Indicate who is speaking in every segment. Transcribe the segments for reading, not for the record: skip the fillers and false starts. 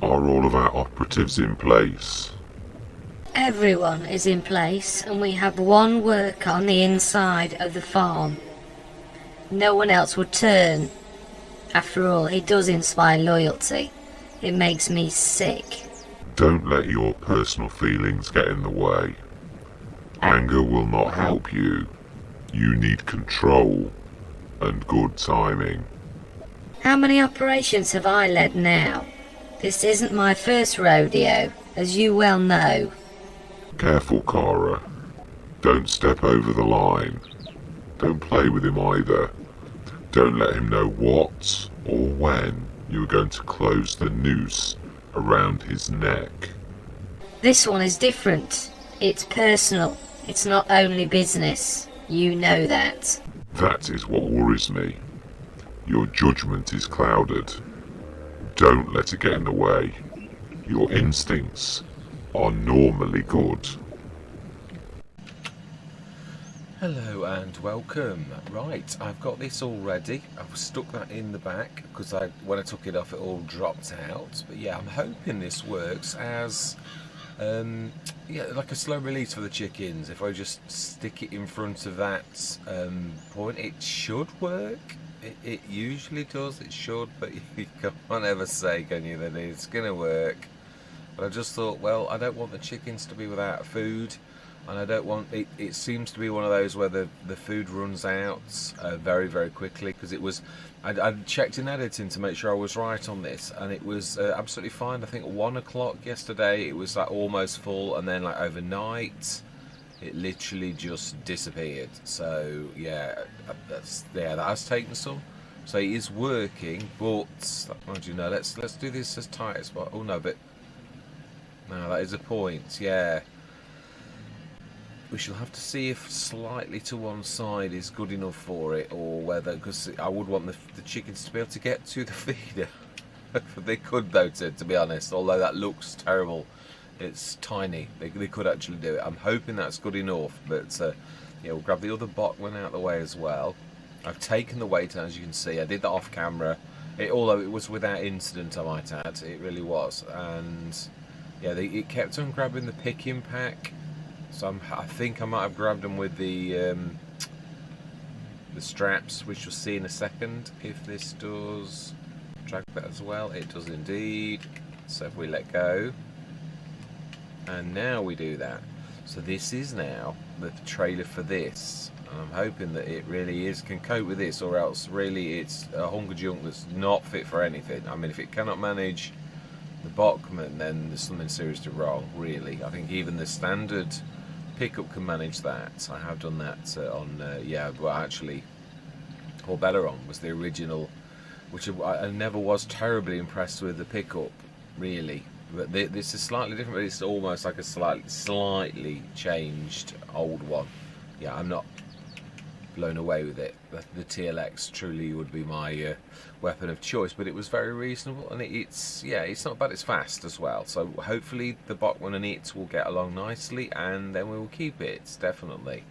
Speaker 1: Are all of our operatives in place?
Speaker 2: Everyone is in place and we have one worker on the inside of the farm. No one else would turn. After all, he does inspire loyalty. It makes me sick.
Speaker 1: Don't let your personal feelings get in the way. Anger will not help you. You need control and good timing.
Speaker 2: How many operations have I led now? This isn't my first rodeo, as you well know.
Speaker 1: Careful, Cara. Don't step over the line. Don't play with him either. Don't let him know what or when you are going to close the noose around his neck.
Speaker 2: This one is different. It's personal. It's not only business. You know that.
Speaker 1: That is what worries me. Your judgment is clouded. Don't let it get in the way. Your instincts are normally good.
Speaker 3: Hello and welcome. Right, I've got this all ready. I've stuck that in the back because when I took it off it all dropped out. But yeah, I'm hoping this works as like a slow release for the chickens. If I just stick it in front of that point, it should work. It usually does, it should, but you can't ever say, can you, that it's going to work. But I just thought, well, I don't want the chickens to be without food, and I don't want it seems to be one of those where the food runs out very, very quickly, because it was, I'd checked in editing to make sure I was right on this, and it was absolutely fine. I think 1 o'clock yesterday, it was like almost full, and then like overnight, it literally just disappeared. So yeah, that has taken some. So it is working, but mind you, no, let's do this as tight as well. Oh no, but no, that is a point. Yeah, we shall have to see if slightly to one side is good enough for it, or whether, because I would want the chickens to be able to get to the feeder. They could though, to be honest. Although that looks terrible. It's tiny. They could actually do it. I'm hoping that's good enough. But yeah, we'll grab the other Bachman out of the way as well. I've taken the weight, as you can see. I did that off camera. Although it was without incident, I might add. It really was. And yeah, it kept on grabbing the picking pack. So I think I might have grabbed them with the straps, which you'll see in a second. If this does drag that as well, it does indeed. So if we let go. And now we do that. So this is now the trailer for this, and I'm hoping that it really can cope with this, or else really it's a hunk of junk that's not fit for anything. I mean, if it cannot manage the Bachman, then there's something seriously wrong, really. I think even the standard pickup can manage that. I have done that actually, or better on was the original, which I never was terribly impressed with the pickup, really. But this is slightly different, but it's almost like a slightly changed old one. Yeah, I'm not blown away with it. The TLX truly would be my weapon of choice, but it was very reasonable, and it's not bad. It's fast as well. So hopefully the Bachman and it will get along nicely, and then we will keep it, definitely.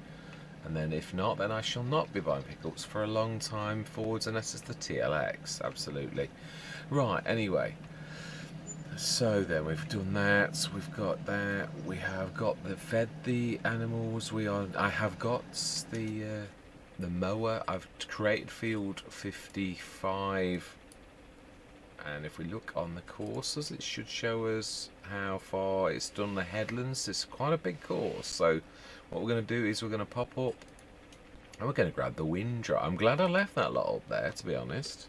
Speaker 3: And then if not, then I shall not be buying pickups for a long time forwards, unless it's the TLX, absolutely. Right, anyway. So then we've done that, we've got that, we have got fed the animals, I have got the mower. I've created field 55, and if we look on the courses, it should show us how far it's done the headlands. It's quite a big course, so what we're going to do is we're going to pop up, and we're going to grab the windrow. I'm glad I left that lot up there, to be honest.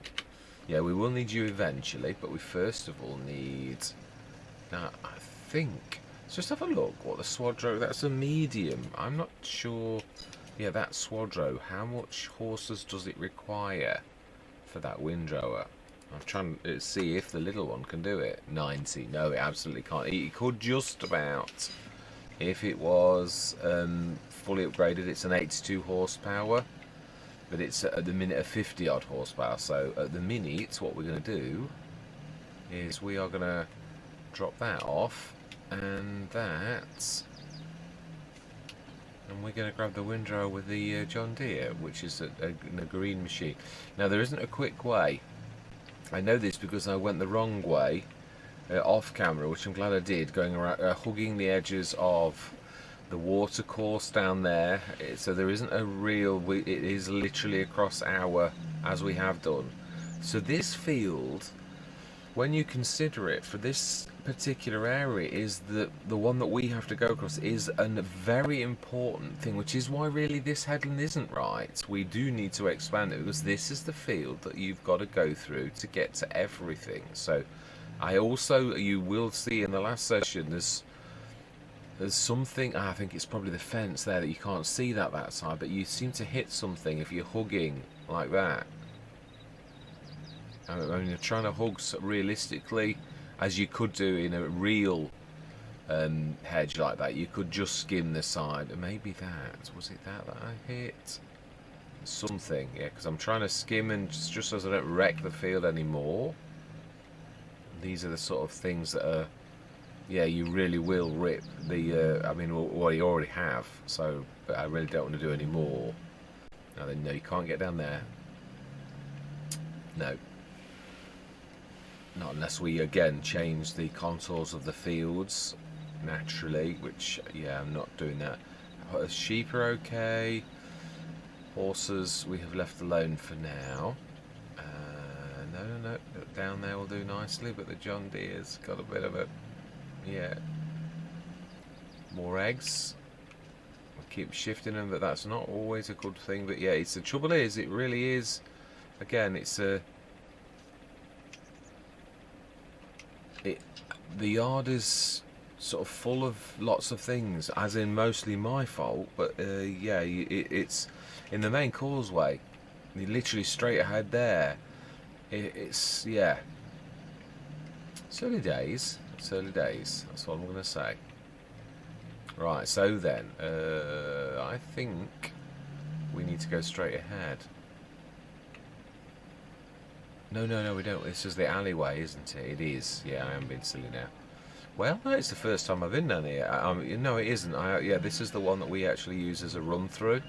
Speaker 3: Yeah, we will need you eventually, but we first of all need... Now, I think... Let's just have a look what the Swadro... That's a medium. I'm not sure... Yeah, that Swadro, how much horses does it require for that windrower? I'm trying to see if the little one can do it. 90. No, it absolutely can't. It could just about... If it was fully upgraded, it's an 82 horsepower. But it's at the minute a 50 odd horsepower. So at the minute, what we're going to do is we are going to drop that off, and we're going to grab the windrow with the John Deere, which is a green machine. Now there isn't a quick way. I know this because I went the wrong way off camera, which I'm glad I did, going around hugging the edges of the water course down there. So there isn't a real, it is literally across our, as we have done. So this field, when you consider it for this particular area, is the one that we have to go across is a very important thing, which is why really this headland isn't right. We do need to expand it, because this is the field that you've got to go through to get to everything. So I also, you will see in the last session, there's something, I think it's probably the fence there that you can't see that side, but you seem to hit something if you're hugging like that. I mean, you're trying to hug realistically, as you could do in a real hedge like that. You could just skim the side. Maybe that, was it that I hit? Something, yeah, because I'm trying to skim and just so I don't wreck the field anymore. These are the sort of things that are, yeah, you really will rip the, I mean, well, you already have, so, but I really don't want to do any more. Now then, no, you can't get down there. No. Not unless we, again, change the contours of the fields naturally, which, yeah, I'm not doing that. Sheep are okay. Horses we have left alone for now. No, down there will do nicely, but the John Deere's got a bit of a, yeah. More eggs. We keep shifting them, but that's not always a good thing. But yeah, it's the trouble is, it really is, again, it's a, the yard is sort of full of lots of things, as in mostly my fault, but yeah, it's in the main causeway, you're literally straight ahead there. It's, yeah, it's early days, that's what I'm going to say. Right, so then, I think we need to go straight ahead. No, we don't. This is the alleyway, isn't it? It is. Yeah, I am being silly now. Well, no, it's the first time I've been down here. No, it isn't. Yeah, this is the one that we actually use as a run-through.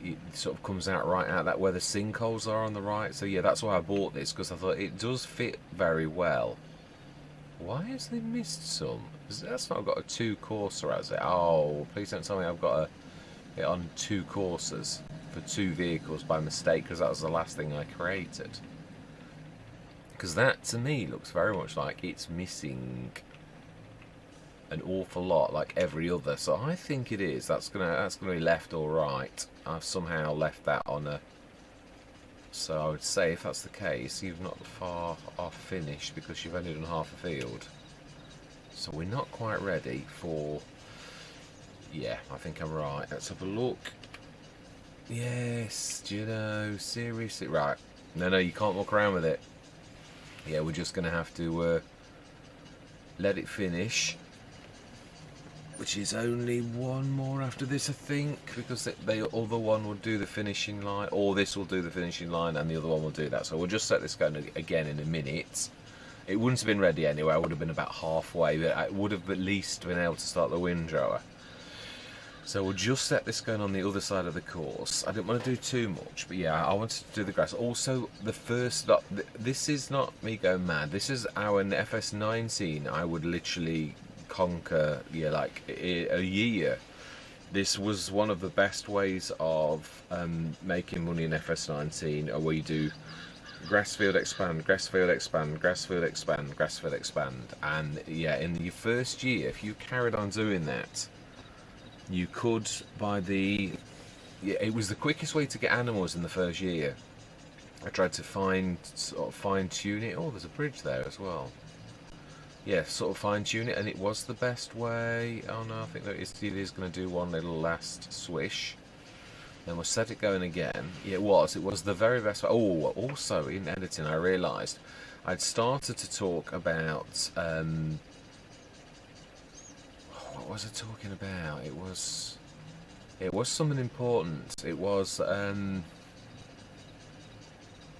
Speaker 3: It sort of comes out right out that where the sinkholes are on the right. So yeah, that's why I bought this, because I thought it does fit very well. Why has they missed some? That's not got a 2 courser, has it? Oh, please don't tell me I've got it on 2 coursers for 2 vehicles by mistake, because that was the last thing I created. Because that to me looks very much like it's missing an awful lot, like every other. So I think it is. That's gonna be left all right. I've somehow left that on a. So I would say, if that's the case, you've not far off finished, because you've only done half a field. So we're not quite ready for. Yeah, I think I'm right. Let's have a look. Yes, do you know, seriously, right? No, you can't walk around with it. Yeah, we're just gonna have to let it finish. Which is only one more after this, I think, because the other one will do the finishing line, or this will do the finishing line, and the other one will do that. So we'll just set this going again in a minute. It wouldn't have been ready anyway. I would have been about halfway, but I would have at least been able to start the windrower. So we'll just set this going on the other side of the course. I didn't want to do too much, but yeah, I wanted to do the grass. Also, the first lot, this is not me going mad. This is our FS19. I would literally conquer, yeah, like a year. This was one of the best ways of making money in FS19, where you do grassfield expand, grassfield expand, grassfield expand, grassfield expand, and yeah, in your first year, if you carried on doing that, you could, by the, yeah, it was the quickest way to get animals in the first year. I tried to sort of fine tune it. Oh, there's a bridge there as well. Yeah, sort of fine tune it, and it was the best way. Oh no, I think that it is going to do one little last swish. Then we'll set it going again. Yeah, it was the very best way. Oh, also in editing, I realised I'd started to talk about. What was I talking about? It was something important. It was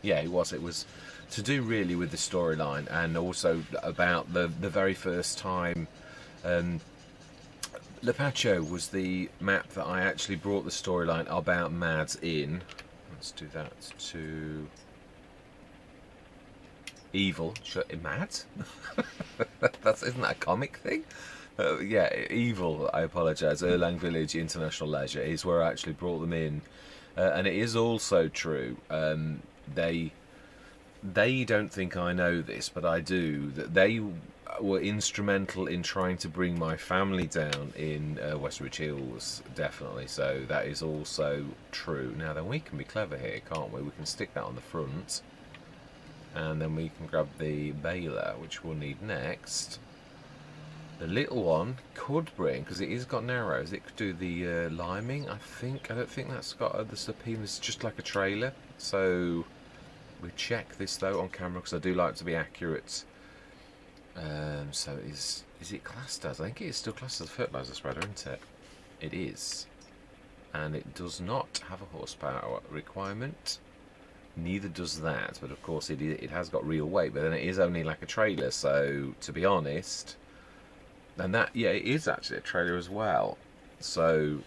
Speaker 3: yeah, it was to do really with the storyline, and also about the very first time. Lepacho was the map that I actually brought the storyline about Mads in. Let's do that to Evil, mad? Isn't that a comic thing? Yeah, Evil, I apologise, Erlang Village International Leisure is where I actually brought them in. And it is also true, they don't think I know this, but I do, that they were instrumental in trying to bring my family down in Westridge Hills, definitely. So that is also true. Now then, we can be clever here, can't we? We can stick that on the front, and then we can grab the baler, which we'll need next. The little one could bring, because it is got narrows, it could do the liming, I think. I don't think that's got the subpoena, it's just like a trailer. So we check this though on camera, because I do like to be accurate. So is it classed as? I think it is still classed as a fertiliser spreader, isn't it? It is. And it does not have a horsepower requirement. Neither does that, but of course it has got real weight, but then it is only like a trailer, so to be honest, and that, yeah, it is actually a trailer as well. So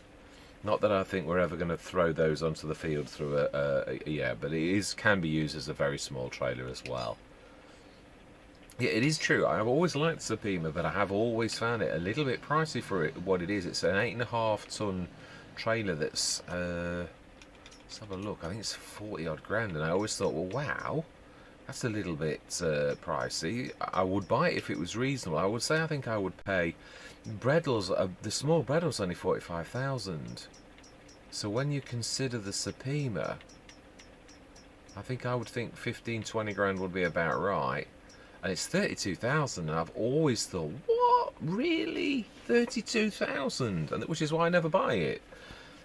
Speaker 3: not that I think we're ever going to throw those onto the field through yeah, but it can be used as a very small trailer as well. Yeah, it is true. I've always liked Supima, but I have always found it a little bit pricey for what it is. It's an 8.5 ton trailer that's let's have a look. I think it's 40 odd grand, and I always thought, well, wow, that's a little bit pricey. I would buy it if it was reasonable. I would say I think I would pay. Bredl's, the small Bredl's only 45,000. So when you consider the Supima, I think I would think 15-20 grand would be about right. And it's 32,000, and I've always thought, what, really, 32,000, and which is why I never buy it.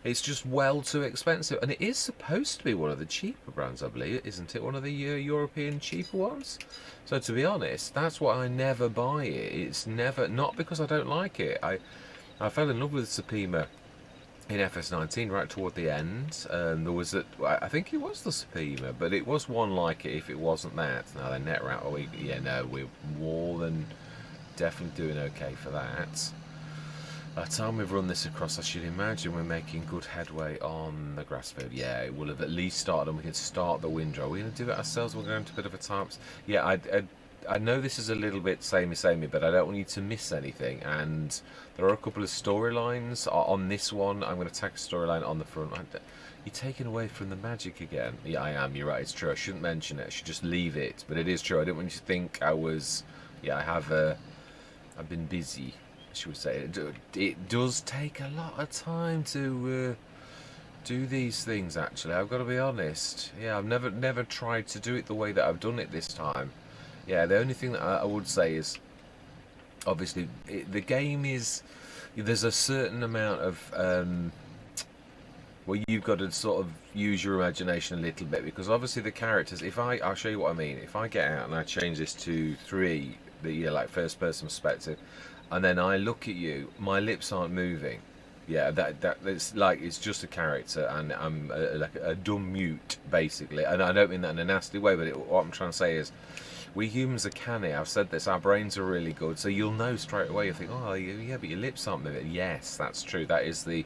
Speaker 3: It's just well too expensive, and it is supposed to be one of the cheaper brands, I believe, isn't it? One of the European cheaper ones. So to be honest, that's why I never buy it. It's never, not because I don't like it. I fell in love with Supima in FS19 right toward the end. There was I think it was the Supima, but it was one like it if it wasn't that. Now the net route, yeah, no, we're more than definitely doing okay for that. By the time we've run this across, I should imagine we're making good headway on the grass field. Yeah, it will have at least started, and we can start the windrow. Are we going to do it ourselves? We're going to a bit of a time. Yeah, I know this is a little bit samey, but I don't want you to miss anything. And there are a couple of storylines on this one. I'm going to tack a storyline on the front. You're taking away from the magic again. Yeah, I am. You're right. It's true. I shouldn't mention it. I should just leave it. But it is true. I didn't want you to think I was. Yeah, I've been busy, should we say. It does take a lot of time to do these things, actually. I've got to be honest. Yeah, I've never tried to do it the way that I've done it this time. Yeah, the only thing that I would say is, obviously, the game is, there's a certain amount of well, you've got to sort of use your imagination a little bit, because obviously the characters, I'll show you what I mean. If I get out and I change this to 3, like first person perspective, and then I look at you, my lips aren't moving. Yeah, it's like it's just a character, and I'm like a dumb mute, basically. And I don't mean that in a nasty way, but what I'm trying to say is, we humans are canny. I've said this. Our brains are really good, so you'll know straight away. You think, oh yeah, but your lips aren't moving. Yes, that's true. That is the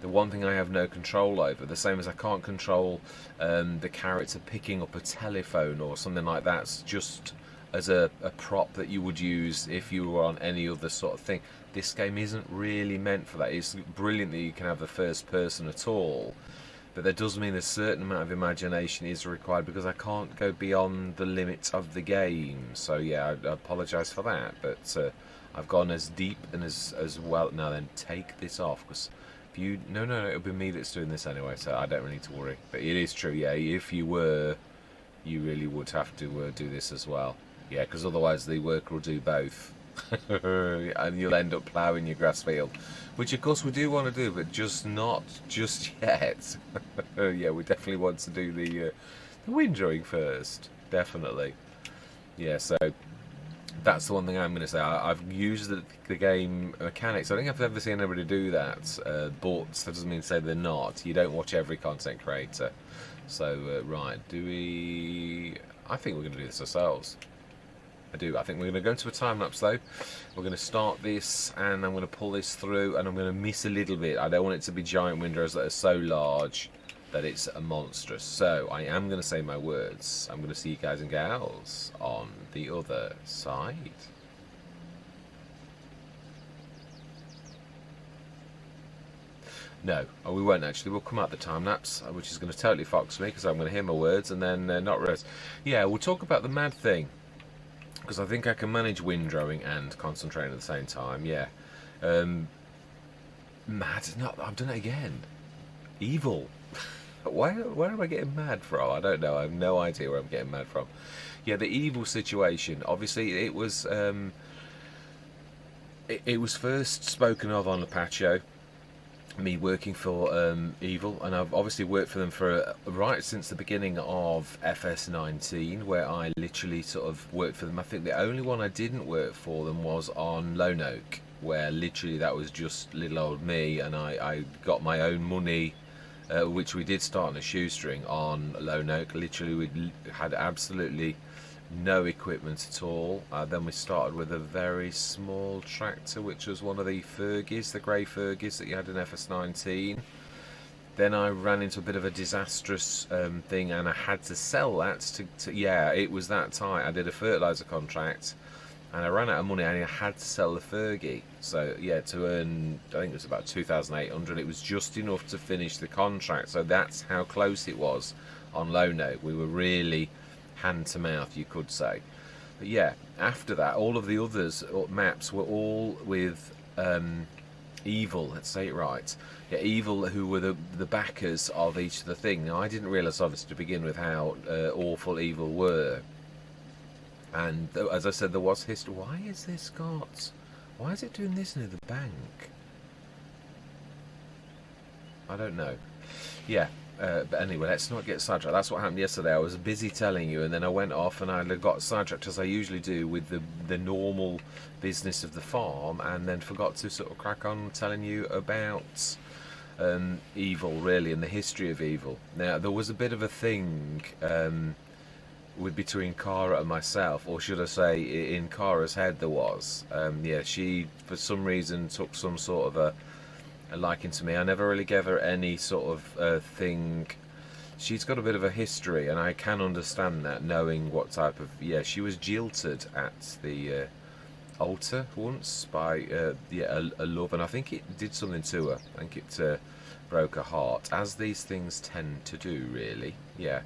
Speaker 3: one thing I have no control over. The same as I can't control the character picking up a telephone or something like that. It's just as a prop that you would use if you were on any other sort of thing. This game isn't really meant for that. It's brilliant that you can have the first person at all, but that does mean a certain amount of imagination is required, because I can't go beyond the limits of the game. So yeah, I apologise for that, but I've gone as deep and as well. Now then, take this off, because if you no, it'll be me that's doing this anyway, so I don't really need to worry. But it is true, yeah, if you were, you really would have to do this as well. Yeah, because otherwise the worker will do both. And you'll end up ploughing your grass field, which of course we do want to do, but just not just yet. Yeah, we definitely want to do the windrowing first, definitely. Yeah, so that's the one thing I'm going to say. I've used the game mechanics. I think I've never seen anybody do that, but that doesn't mean to say they're not. You don't watch every content creator. So right, I think we're going to do this ourselves. I think we're going to go into a time lapse though. We're going to start this, and I'm going to pull this through, and I'm going to miss a little bit. I don't want it to be giant windrows that are so large. that it's a monstrous. So I am going to say my words. I'm going to see you guys and gals on the other side. No, we won't actually. We'll come out the time lapse, which is going to totally fox me because I'm going to hear my words and then not rest. Yeah, we'll talk about the mad thing because I think I can manage windrowing and concentrating at the same time. Yeah, mad. No, I've done it again. Evil. Where am I getting mad from? I don't know. I have no idea where I'm getting mad from. Yeah, the evil situation. Obviously, it was it was first spoken of on the patio. Me working for Evil, and I've obviously worked for them for right since the beginning of FS19, where I literally sort of worked for them. I think the only one I didn't work for them was on Lone Oak, where literally that was just little old me, and I got my own money, which we did start on a shoestring on Lone Oak. Literally, we had absolutely no equipment at all. Then we started with a very small tractor, which was one of the Fergies, the grey Fergies that you had in FS19. Then I ran into a bit of a disastrous thing, and I had to sell that to yeah, it was that tight. I did a fertiliser contract, and I ran out of money, and I had to sell the Fergie. So yeah, to earn, I think it was about 2,800. It was just enough to finish the contract. So that's how close it was on Lone Oak. We were really hand to mouth, you could say. But yeah, after that, all of the others maps were all with Evil. Let's say it right. Yeah, Evil, who were the backers of each of the thing. Now, I didn't realise, obviously, to begin with, how awful Evil were. And as I said, there was history. Why is this got? Why is it doing this near the bank? I don't know. Yeah. But anyway, let's not get sidetracked. That's what happened yesterday. I was busy telling you, and then I went off and I got sidetracked, as I usually do, with the normal business of the farm, and then forgot to sort of crack on telling you about Evil, really, and the history of Evil. Now, there was a bit of a thing between Cara and myself, or should I say, in Cara's head there was. Yeah, she, for some reason, took some sort of a liking to me. I never really gave her any sort of thing. She's got a bit of a history, and I can understand that, knowing what type of... Yeah, she was jilted at the altar once by yeah, a love, and I think it did something to her. I think it broke her heart, as these things tend to do, really. Yeah.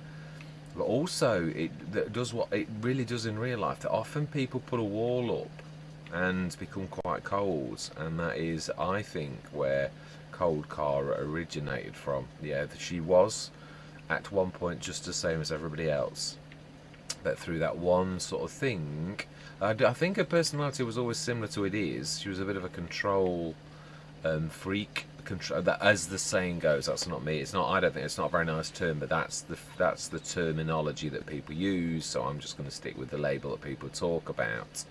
Speaker 3: But also, it does what it really does in real life, that often people put a wall up and become quite cold, and that is, I think, where Cold Cara originated from. Yeah, she was at one point just the same as everybody else, but through that one sort of thing, I think her personality was always similar to it is. She was a bit of a control freak. That, as the saying goes, that's not me. It's not. I don't think it's not a very nice term, but that's the terminology that people use. So I'm just going to stick with the label that people talk about.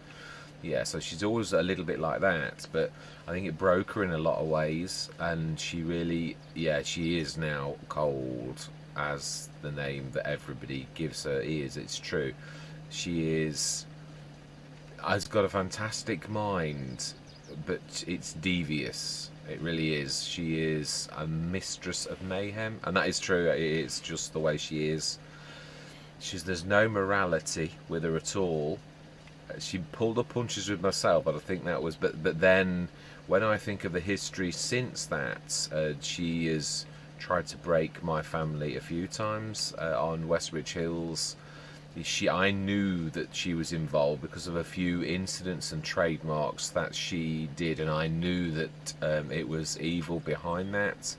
Speaker 3: Yeah, so she's always a little bit like that, but I think it broke her in a lot of ways, and she really, yeah, she is now cold, as the name that everybody gives her is. It's true. She has got a fantastic mind, but it's devious. It really is. She is a mistress of mayhem, and that is true. It's just the way she is. There's no morality with her at all. She pulled up punches with myself, but I think that was... But then, when I think of the history since that, she has tried to break my family a few times on Westridge Hills. I knew that she was involved because of a few incidents and trademarks that she did, and I knew that it was Evil behind that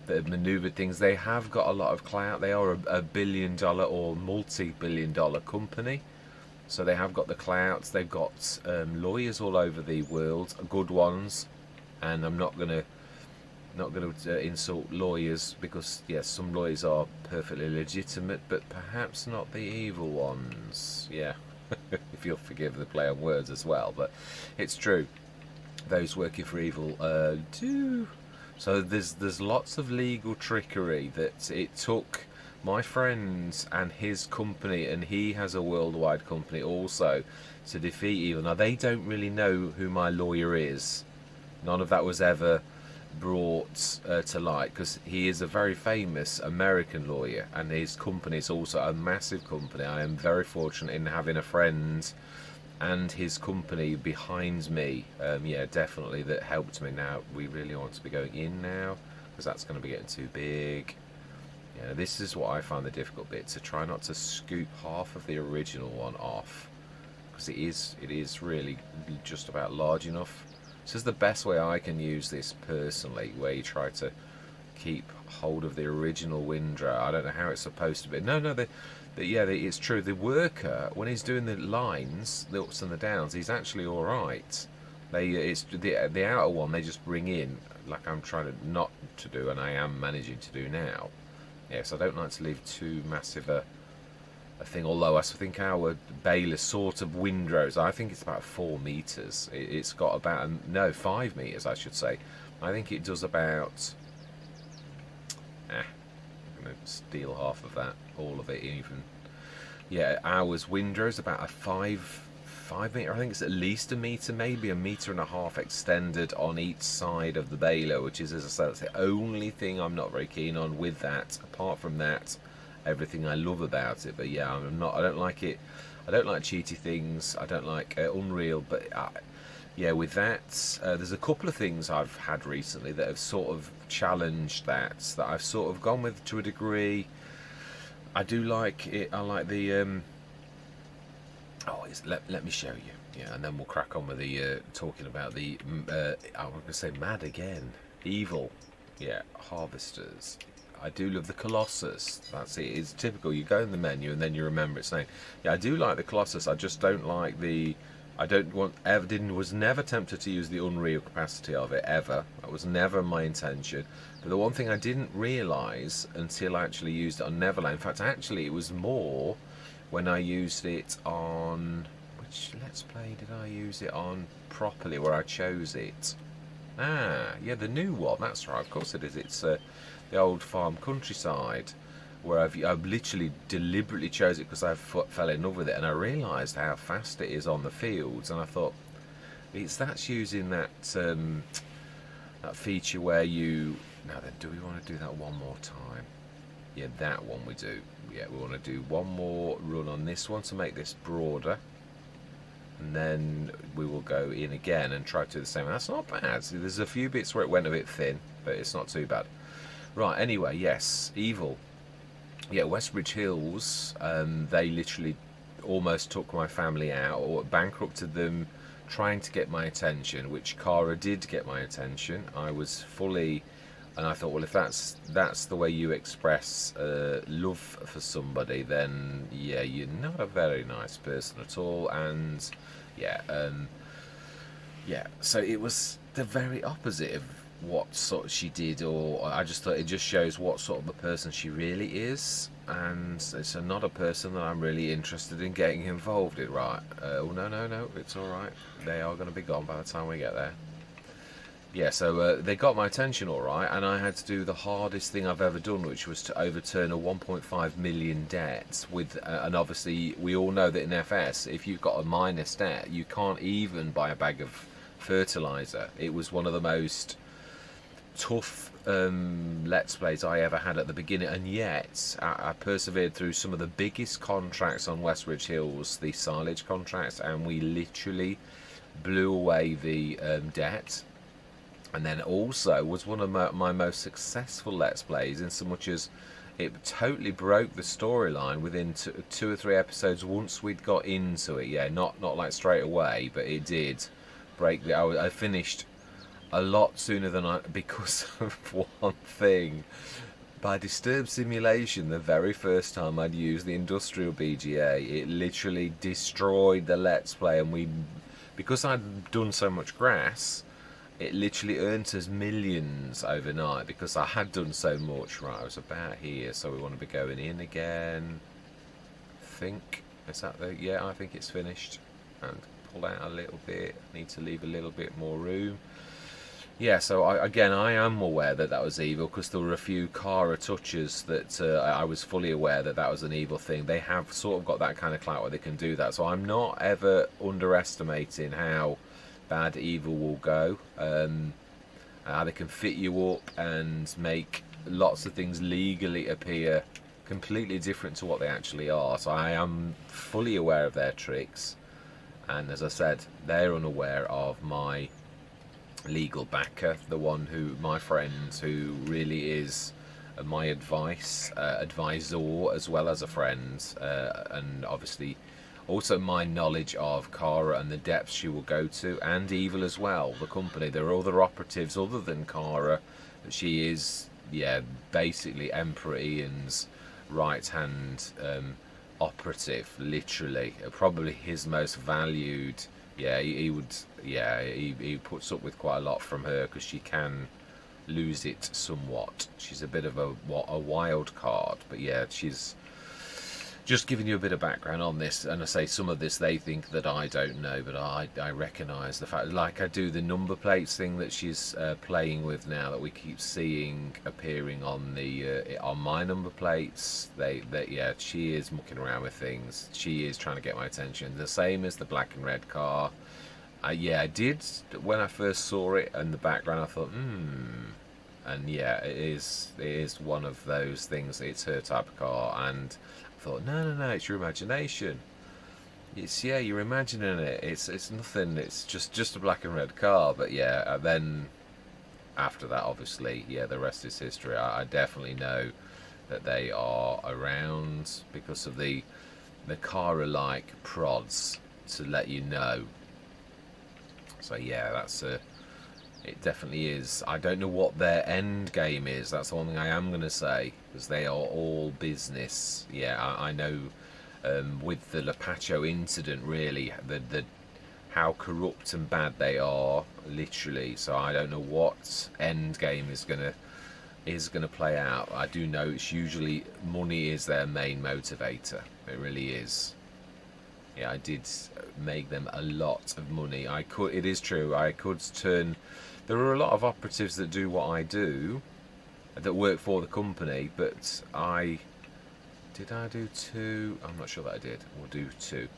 Speaker 3: have manoeuvred things. They have got a lot of clout. They are a billion-dollar or multi-billion-dollar company. So they have got the clout. They've got lawyers all over the world, good ones, and I'm not going to insult lawyers, because yes, some lawyers are perfectly legitimate, but perhaps not the evil ones. Yeah, if you'll forgive the play on words as well, but it's true. Those working for Evil do. So there's lots of legal trickery that it took my friend and his company, and he has a worldwide company also, to defeat Evil. Now, they don't really know who my lawyer is. None of that was ever brought to light, because he is a very famous American lawyer and his company is also a massive company. I am very fortunate in having a friend and his company behind me, yeah, definitely, that helped me. Now we really want to be going in now, because that's going to be getting too big. Yeah, this is what I find the difficult bit, to try not to scoop half of the original one off, because it is really just about large enough. This is the best way I can use this personally, where you try to keep hold of the original windrow. I don't know how it's supposed to be. No, yeah, it's true. The worker, when he's doing the lines, the ups and the downs, he's actually all right. It's the outer one they just bring in, like I'm trying to not to do, and I am managing to do now. Yes, I don't like to leave too massive a thing. Although I think our baler sort of windrows, I think it's about 4 meters. It's got about 5 meters, I should say. I think it does about. I'm going to steal half of that, all of it even. Yeah, ours windrows about a 5 meter. I think it's at least a meter, maybe 1.5 meters extended on each side of the baler, which is, as I said, that's the only thing I'm not very keen on with that. Apart from that, everything I love about it. But yeah, I don't like it. I don't like cheaty things. I don't like Unreal. But yeah, with that, there's a couple of things I've had recently that have sort of challenged that I've sort of gone with to a degree. I do like it. I like the. Let me show you. Yeah, and then we'll crack on with the talking about the. I'm going to say mad again. Evil. Yeah, harvesters. I do love the Colossus. That's it. It's typical. You go in the menu and then you remember its name. Yeah, I do like the Colossus. I just don't like the. Was never tempted to use the Unreal capacity of it ever. That was never my intention. But the one thing I didn't realise until I actually used it on Neverland. In fact, actually, it was more when I used it on. Which Let's Play did I use it on properly? Where I chose it. Yeah, the new one. That's right. Of course it is. It's the old farm countryside, where I've literally deliberately chose it because I fell in love with it, and I realised how fast it is on the fields, and I thought that's using that that feature where you. Now then, do we want to do that one more time? Yeah, that one we do. Yeah, we want to do one more run on this one to make this broader. And then we will go in again and try to do the same. That's not bad. See, there's a few bits where it went a bit thin, but it's not too bad. Right, anyway, yes, Evil. Yeah, Westbridge Hills, they literally almost took my family out, or bankrupted them, trying to get my attention, which Cara did get my attention. I was fully... And I thought, well, if that's the way you express love for somebody, then yeah, you're not a very nice person at all. And yeah, yeah. So it was the very opposite of what sort of she did, or I just thought it just shows what sort of a person she really is, and it's not a person that I'm really interested in getting involved in. Right? Oh no, it's all right. They are going to be gone by the time we get there. Yeah, so they got my attention all right, and I had to do the hardest thing I've ever done, which was to overturn a 1.5 million debt. And obviously, we all know that in FS, if you've got a minus debt, you can't even buy a bag of fertilizer. It was one of the most tough Let's Plays I ever had at the beginning, and yet I persevered through some of the biggest contracts on Westbridge Hills, the silage contracts, and we literally blew away the debt. And then also was one of my most successful Let's Plays, in so much as it totally broke the storyline within 2 or 3 episodes once we'd got into it. Yeah, not like straight away, but it did break the... I finished a lot sooner than because of one thing. By Disturbed Simulation, the very first time I'd used the industrial BGA, it literally destroyed the Let's Play, and because I'd done so much grass, it literally earned us millions overnight because I had done so much. Right, I was about here, so we want to be going in again. Is that the... Yeah, I think it's finished. And pull out a little bit. Need to leave a little bit more room. Yeah, so I am aware that was evil, because there were a few Cara touches that I was fully aware that was an evil thing. They have sort of got that kind of clout where they can do that. So I'm not ever underestimating how bad evil will go. how they can fit you up and make lots of things legally appear completely different to what they actually are. So I am fully aware of their tricks, and as I said, they're unaware of my legal backer, the one who, my friend, who really is my advisor as well as a friend, and obviously also my knowledge of Kara and the depths she will go to, and Evil as well, the company. There are other operatives other than Kara. She is, yeah, basically Emperor Ian's right hand operative, literally. Probably his most valued. Yeah, he would. Yeah, he puts up with quite a lot from her because she can lose it somewhat. She's a bit of a wild card, but yeah, she's just giving you a bit of background on this. And I say some of this they think that I don't know, but I recognise the fact, like I do the number plates thing that she's playing with now, that we keep seeing appearing on the on my number plates. Yeah, she is mucking around with things. She is trying to get my attention. The same as the black and red car. Yeah, I did when I first saw it in the background. I thought, and yeah, it is one of those things. It's her type of car, and I thought, no, it's your imagination. It's, yeah, you're imagining it. It's nothing. It's just a black and red car. But yeah, then after that, obviously, yeah, the rest is history. I definitely know that they are around because of the car-alike prods to let you know. So yeah, that's it definitely is. I don't know what their end game is. That's the one thing I am going to say, because they are all business. Yeah, I know with the Lapacho incident, really, the how corrupt and bad they are, literally. So I don't know what end game is gonna play out. I do know it's usually money is their main motivator. It really is. Yeah, I did make them a lot of money. It is true, I could turn. There are a lot of operatives that do what I do, that work for the company, but did I do two? I'm not sure that I did. We'll do two.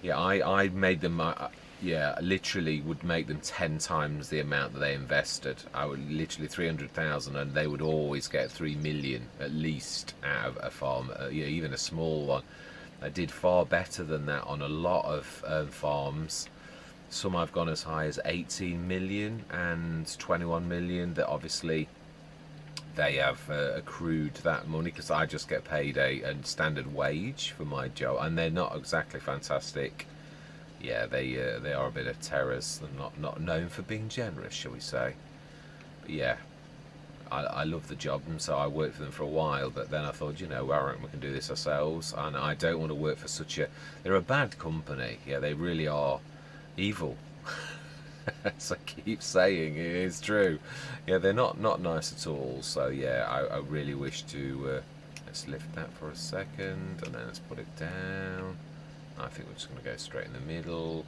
Speaker 3: Yeah, I made them. Yeah, literally would make them 10 times the amount that they invested. I would literally 300,000, and they would always get 3 million at least out of a farm. Yeah, even a small one. I did far better than that on a lot of farms. Some I've gone as high as 18 million and 21 million. That obviously they have accrued that money because I just get paid a standard wage for my job, and they're not exactly fantastic. Yeah, they are a bit of terrors. They're not known for being generous, shall we say? But yeah, I love the job, and so I worked for them for a while. But then I thought, you know, I reckon we can do this ourselves, and I don't want to work for such a. They're a bad company. Yeah, they really are evil. As I keep saying, it is true. Yeah, they're not nice at all. So yeah, I really wish to. Let's lift that for a second, and then let's put it down. I think we're just going to go straight in the middle.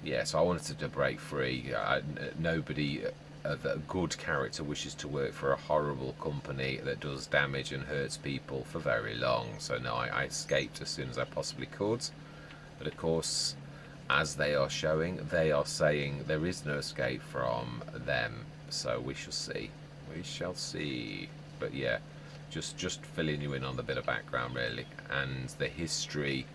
Speaker 3: Yeah, so I wanted to break free. Nobody of a good character wishes to work for a horrible company that does damage and hurts people for very long. So no, I escaped as soon as I possibly could. But of course, as they are showing, they are saying there is no escape from them. So we shall see. We shall see. But yeah, just filling you in on the bit of background really, and the history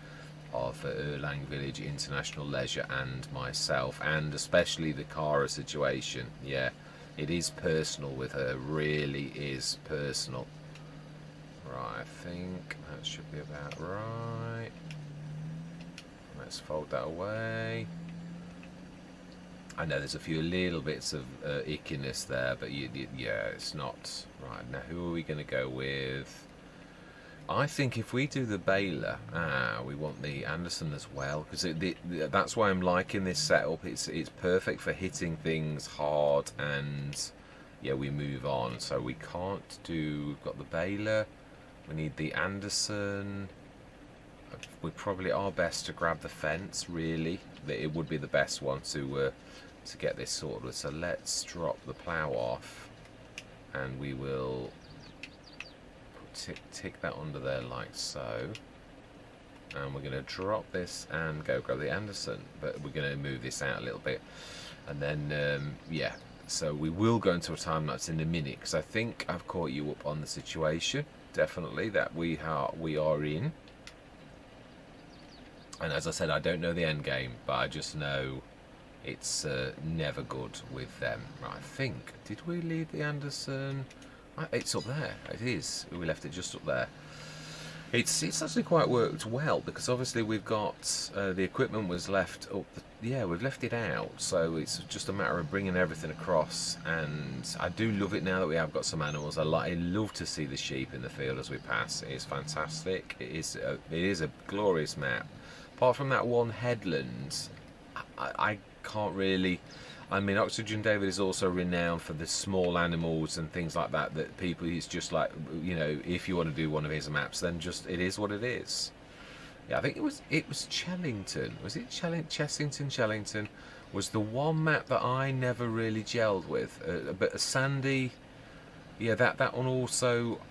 Speaker 3: of Erlang Village International Leisure and myself, and especially the Kara situation. Yeah, it is personal with her, really is personal. Right, I think that should be about right. Let's fold that away. I know there's a few little bits of ickiness there, but yeah, it's not. Right, now who are we going to go with? I think if we do the Baylor, we want the Anderson as well, because that's why I'm liking this setup. It's perfect for hitting things hard, and yeah, we move on. So we can't do. We've got the Baylor. We need the Anderson. We probably are best to grab the fence. Really, it would be the best one to get this sorted. So let's drop the plough off, and we will. Tick that under there like so, and we're going to drop this and go grab the Anderson, but we're going to move this out a little bit, and then yeah, So we will go into a time lapse in a minute, because I think I've caught you up on the situation, definitely, that we are in. And as I said, I don't know the end game, but I just know it's never good with them. Right, I think, did we leave the Anderson? It's up there. It is. We left it just up there. It's actually quite worked well, because obviously we've got the equipment was left up. Yeah, we've left it out, so it's just a matter of bringing everything across. And I do love it now that we have got some animals. I love to see the sheep in the field as we pass. It is fantastic. It is a glorious map. Apart from that one headland, I can't really. I mean, Oxygen David is also renowned for the small animals and things like that. That people, he's just like, you know, if you want to do one of his maps, then just it is what it is. Yeah, I think it was Chellington. Was it Chessington was the one map that I never really gelled with. But Sandy, yeah, that one also.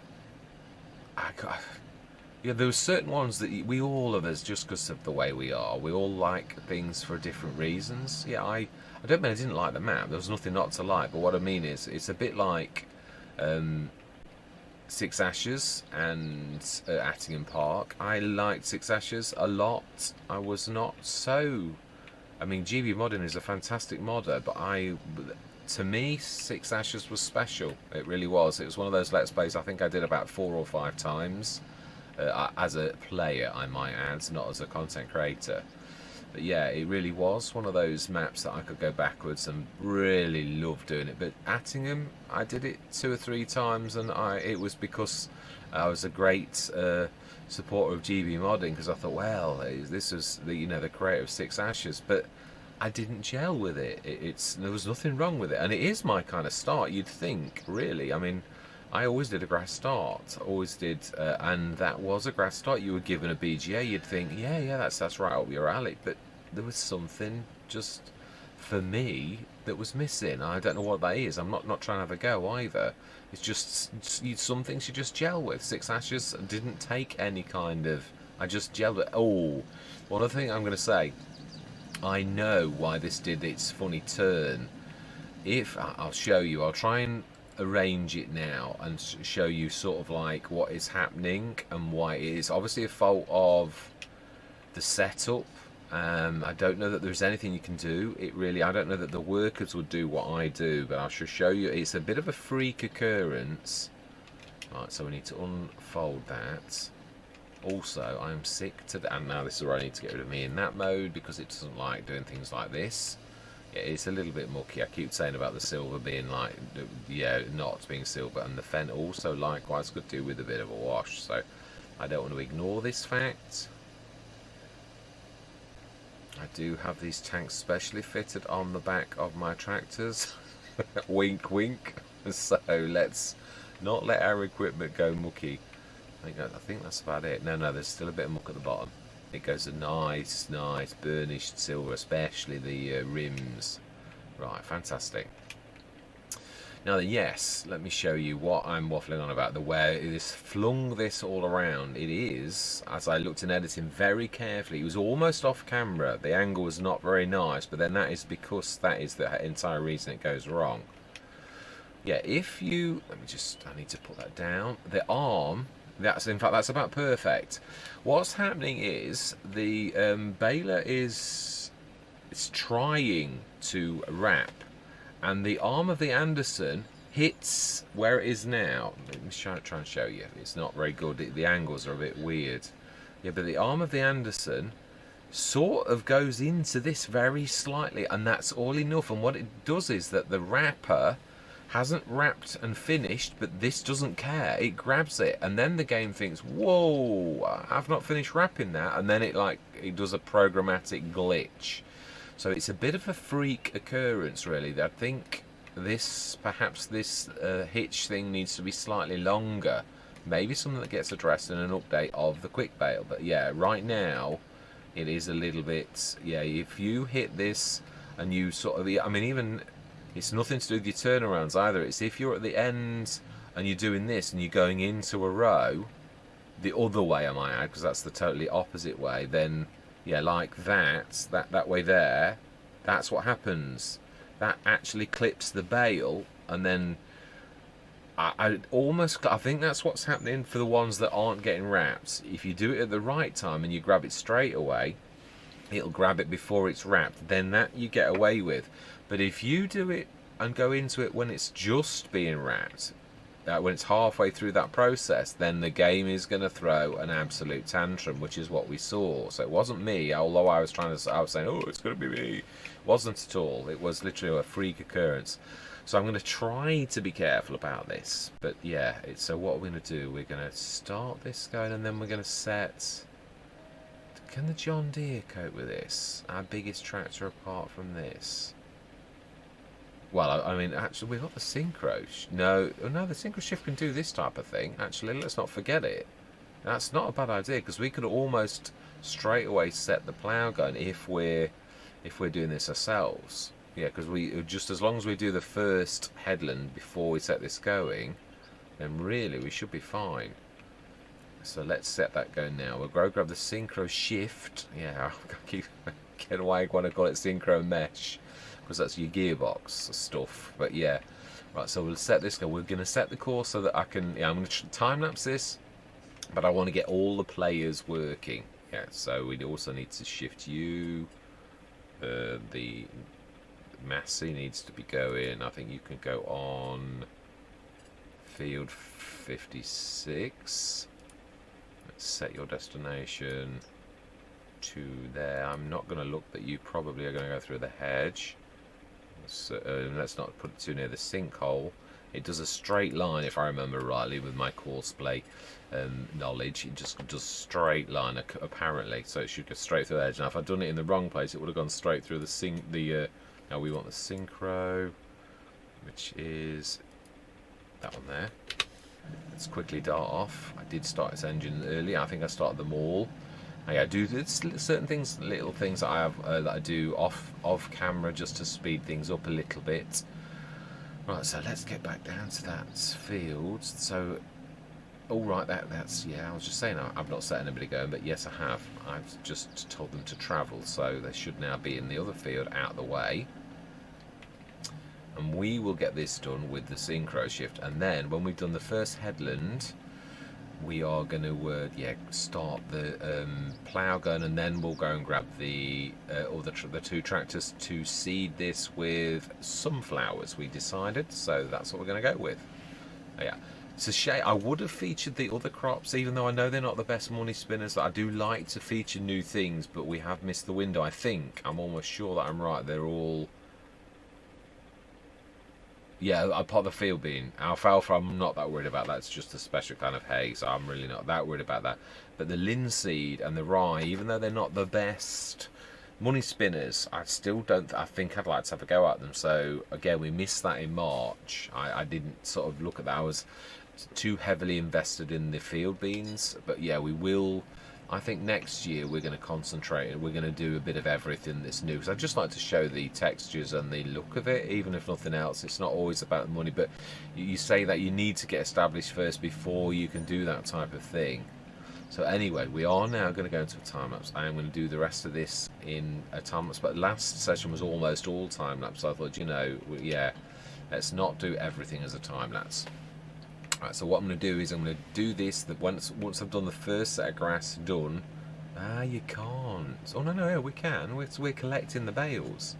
Speaker 3: Yeah, there were certain ones that we all of us, just because of the way we are, we all like things for different reasons. Yeah, I don't mean I didn't like the map. There was nothing not to like. But what I mean is, it's a bit like Six Ashes and Attingham Park. I liked Six Ashes a lot. I was not so. I mean, GB Modding is a fantastic modder, but to me, Six Ashes was special. It really was. It was one of those Let's Plays I think I did about 4 or 5 times. As a player, I might add, not as a content creator. But yeah, it really was one of those maps that I could go backwards and really love doing it. But Attingham, I did it 2 or 3 times, and it was because I was a great supporter of GB Modding, because I thought, well, this was the creator of Six Ashes, but I didn't gel with it. There was nothing wrong with it, and it is my kind of start. You'd think, really. I mean, I always did a grass start, always did, and that was a grass start. You were given a BGA, you'd think, yeah, that's right up your alley, but there was something just for me that was missing. I don't know what that is. I'm not trying to have a go either. It's just some things you just gel with. Six Ashes didn't take any kind of. I just gelled it. Oh, one other thing I'm going to say. I know why this did its funny turn. I'll show you. I'll try and arrange it now and show you sort of like what is happening and why it is obviously a fault of the setup. I don't know that there's anything you can do. I don't know that the workers would do what I do, but I shall show you. It's a bit of a freak occurrence. Right, so we need to unfold that. Also, I'm sick to and now this is where I need to get rid of me in that mode, because it doesn't like doing things like this. Yeah, it's a little bit mucky. I keep saying about the silver being like, yeah, not being silver, and the fen also likewise could do with a bit of a wash, so I don't want to ignore this fact. I do have these tanks specially fitted on the back of my tractors. Wink wink. So let's not let our equipment go mucky. I think that's about it. No, there's still a bit of muck at the bottom. It goes a nice burnished silver, especially the rims. Right, fantastic. Now then, yes, let me show you what I'm waffling on about. The way it is flung this all around. It is, as I looked in editing very carefully, it was almost off camera. The angle was not very nice, but then that is because that is the entire reason it goes wrong. Yeah, if you, I need to put that down. The arm, in fact, that's about perfect. What's happening is the baler it's trying to wrap, and the arm of the Anderson hits where it is now. Let me try and show you. It's not very good. The angles are a bit weird. Yeah, but the arm of the Anderson sort of goes into this very slightly, and that's all enough. And what it does is that the wrapper hasn't wrapped and finished, but this doesn't care. It grabs it, and then the game thinks, whoa, I've not finished wrapping that, and then it does a programmatic glitch. So it's a bit of a freak occurrence, really. I think perhaps this hitch thing needs to be slightly longer. Maybe something that gets addressed in an update of the quick bail. But yeah, right now it is a little bit, yeah, if you hit this and you sort of, I mean, even it's nothing to do with your turnarounds either. It's if you're at the end and you're doing this and you're going into a row, the other way I might add, because that's the totally opposite way, then yeah, like that way there, that's what happens. that actually clips the bale, and then I think that's what's happening for the ones that aren't getting wrapped. If you do it at the right time and you grab it straight away, it'll grab it before it's wrapped, then that you get away with. But if you do it and go into it when it's just being wrapped, when it's halfway through that process, then the game is going to throw an absolute tantrum, which is what we saw. So it wasn't me, although I was saying, oh, it's going to be me. It wasn't at all. It was literally a freak occurrence. So I'm going to try to be careful about this. But yeah, so what we're going to do, we're going to start this going, and then we're going to set... Can the John Deere cope with this? Our biggest tractor apart from this? Well, I mean, actually, we've got the synchro. No, the synchro shift can do this type of thing. Actually, let's not forget it. That's not a bad idea, because we could almost straight away set the plough going if we're doing this ourselves. Yeah, because we just, as long as we do the first headland before we set this going, then really we should be fine. So let's set that going now. We'll go grab the synchro shift. Yeah, I keep getting why I want to call it synchro mesh, because that's your gearbox stuff. But yeah, right. So we'll set this go. We're going to set the course so that I can. Yeah, I'm going to time lapse this, but I want to get all the players working. Yeah. So we also need to shift you. The Massey needs to be going. I think you can go on field 56. Set your destination to there. I'm not going to look, but you probably are going to go through the hedge. So, let's not put it too near the sinkhole. It does a straight line, if I remember rightly, with my course play knowledge. It just does straight line apparently, so it should go straight through the edge. Now, if I'd done it in the wrong place, it would have gone straight through the now we want the synchro, which is that one there. Let's quickly dart off. I did start its engine earlier. I think I started them all. I do certain things, little things that I have that I do off camera just to speed things up a little bit. Right, so let's get back down to that field. So, all right, that's yeah. I was just saying I've not set anybody going, but yes, I have. I've just told them to travel, so they should now be in the other field out of the way. And we will get this done with the synchro shift, and then when we've done the first headland, we are going to start the plough gun, and then we'll go and grab the two tractors to seed this with sunflowers. We decided, so that's what we're going to go with. Yeah, it's a shame. I would have featured the other crops, even though I know they're not the best money spinners. I do like to feature new things, but we have missed the window. I think I'm almost sure that I'm right. They're all. Yeah, apart the field bean. Alfalfa, I'm not that worried about that. It's just a special kind of hay, so I'm really not that worried about that. But the linseed and the rye, even though they're not the best money spinners, I still don't. I think I'd like to have a go at them. So again, we missed that in March. I didn't sort of look at that. I was too heavily invested in the field beans. But yeah, we will. I think next year we're going to concentrate and we're going to do a bit of everything that's new. Because I'd just like to show the textures and the look of it, even if nothing else. It's not always about the money, but you say that you need to get established first before you can do that type of thing. So anyway, we are now going to go into a time lapse. I am going to do the rest of this in a time lapse, but last session was almost all time lapse. So I thought, yeah, let's not do everything as a time lapse. Right, so what I'm going to do is I'm going to do this. That once I've done the first set of grass done. You can't. Oh no, we can. We're collecting the bales.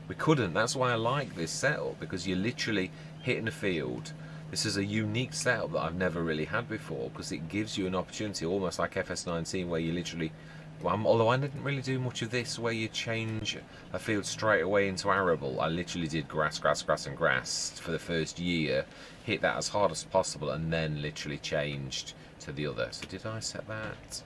Speaker 3: We couldn't. That's why I like this setup, because you're literally hitting a field. This is a unique setup that I've never really had before, because it gives you an opportunity, almost like FS19, where you literally. Although I didn't really do much of this, where you change a field straight away into arable. I literally did grass, and grass for the first year, hit that as hard as possible, and then literally changed to the other. So did I set that?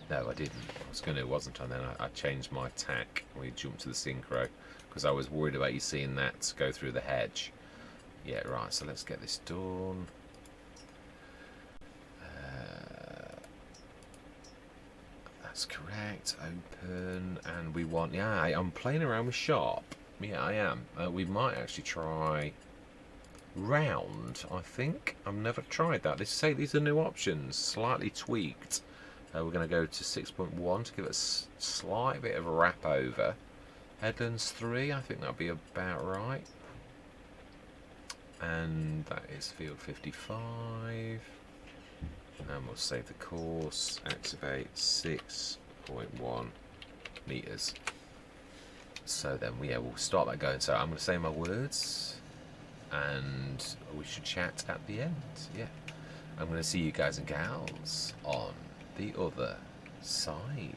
Speaker 3: No, I didn't. I was going to, wasn't I? And then I changed my tack. We jumped to the synchro, because I was worried about you seeing that go through the hedge. Yeah, right, so let's get this done. That's correct. Open, and we want. Yeah, I'm playing around with sharp. Yeah, I am. We might actually try round. I think I've never tried that. These are new options, slightly tweaked. We're going to go to 6.1 to give it a slight bit of a wrap over. Headlands 3, I think that'll be about right. And that is field 55. And we'll save the course, activate 6.1 meters. So then we'll start that going. So I'm going to say my words and we should chat at the end. Yeah, I'm going to see you guys and gals on the other side.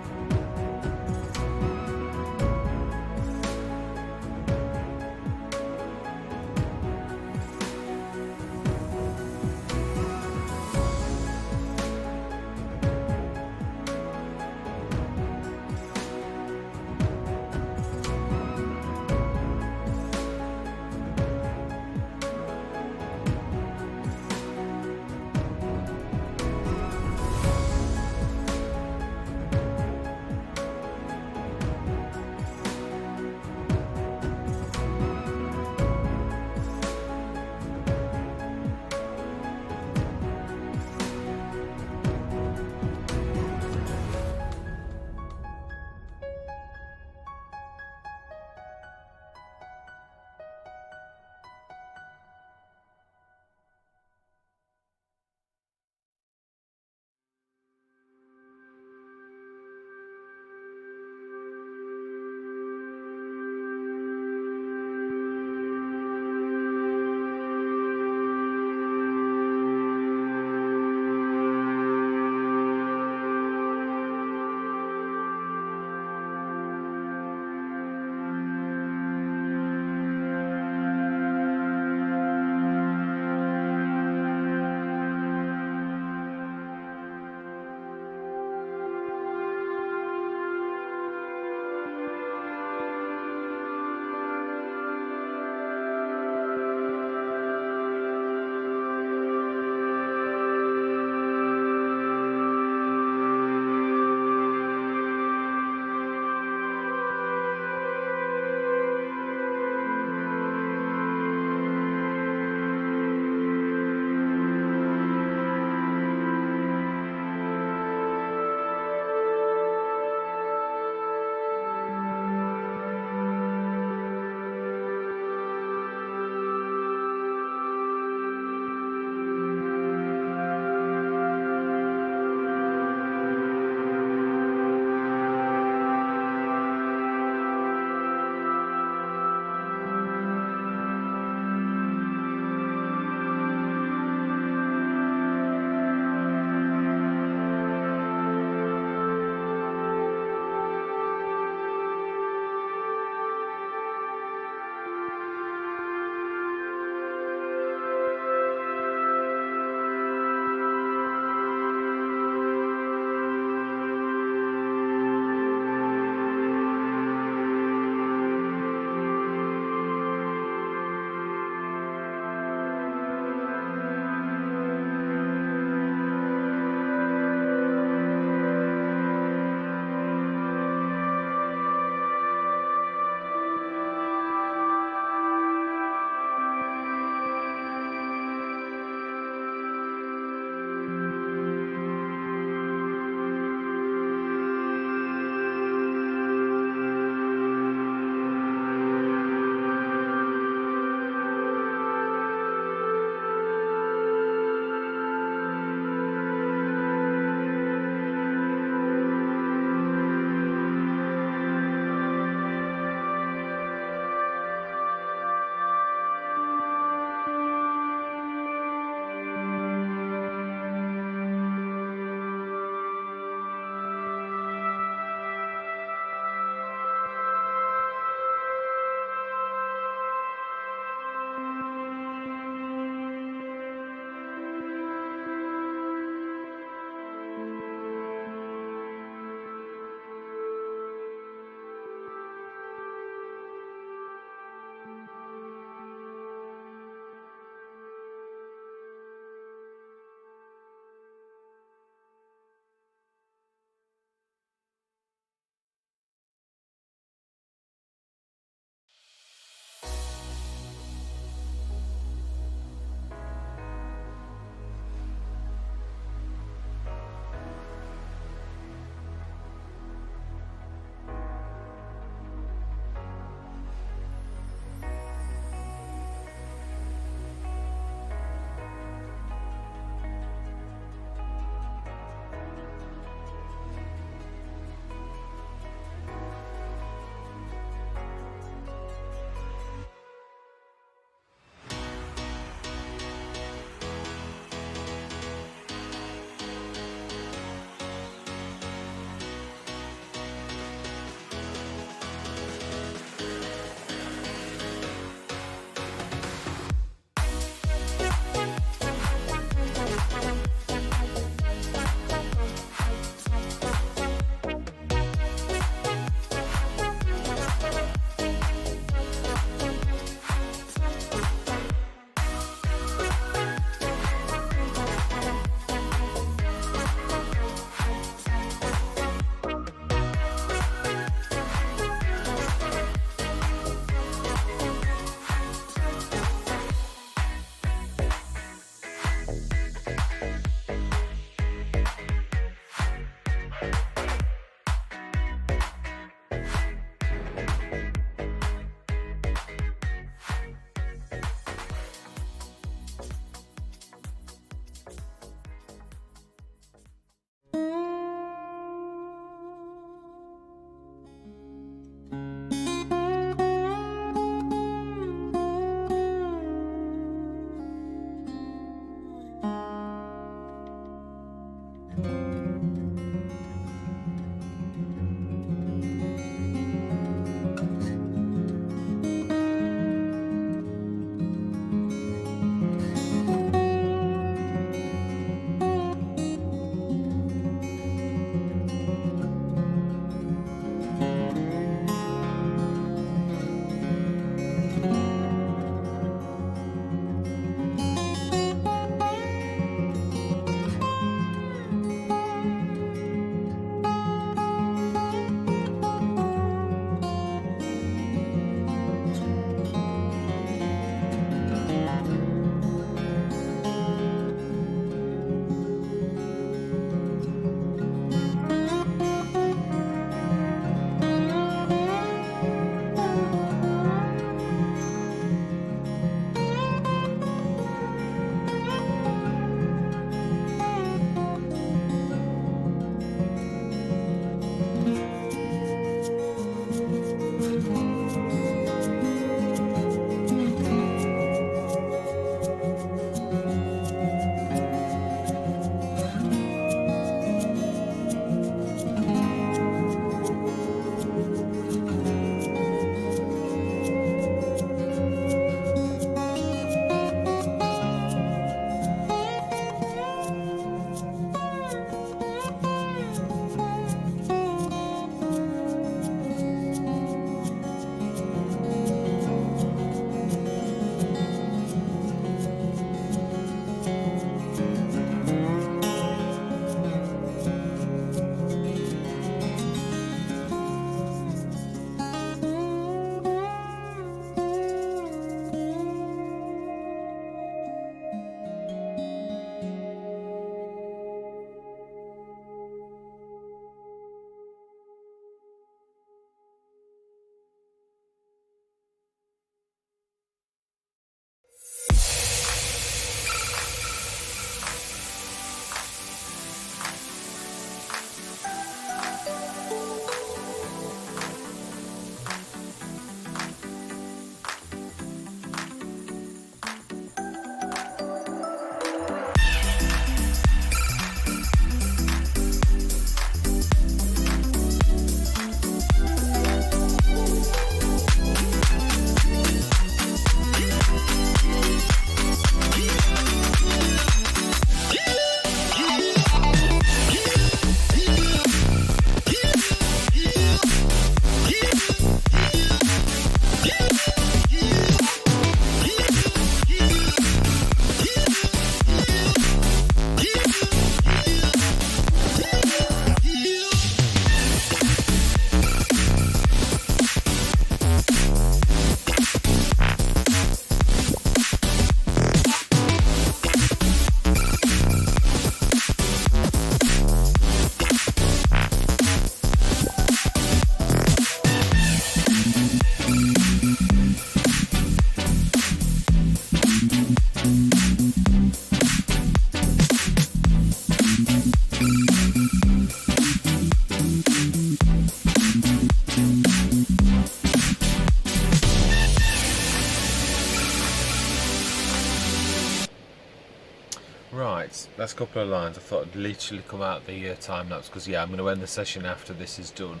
Speaker 3: last couple of lines. I thought I'd literally come out the time lapse because yeah, I'm going to end the session after this is done.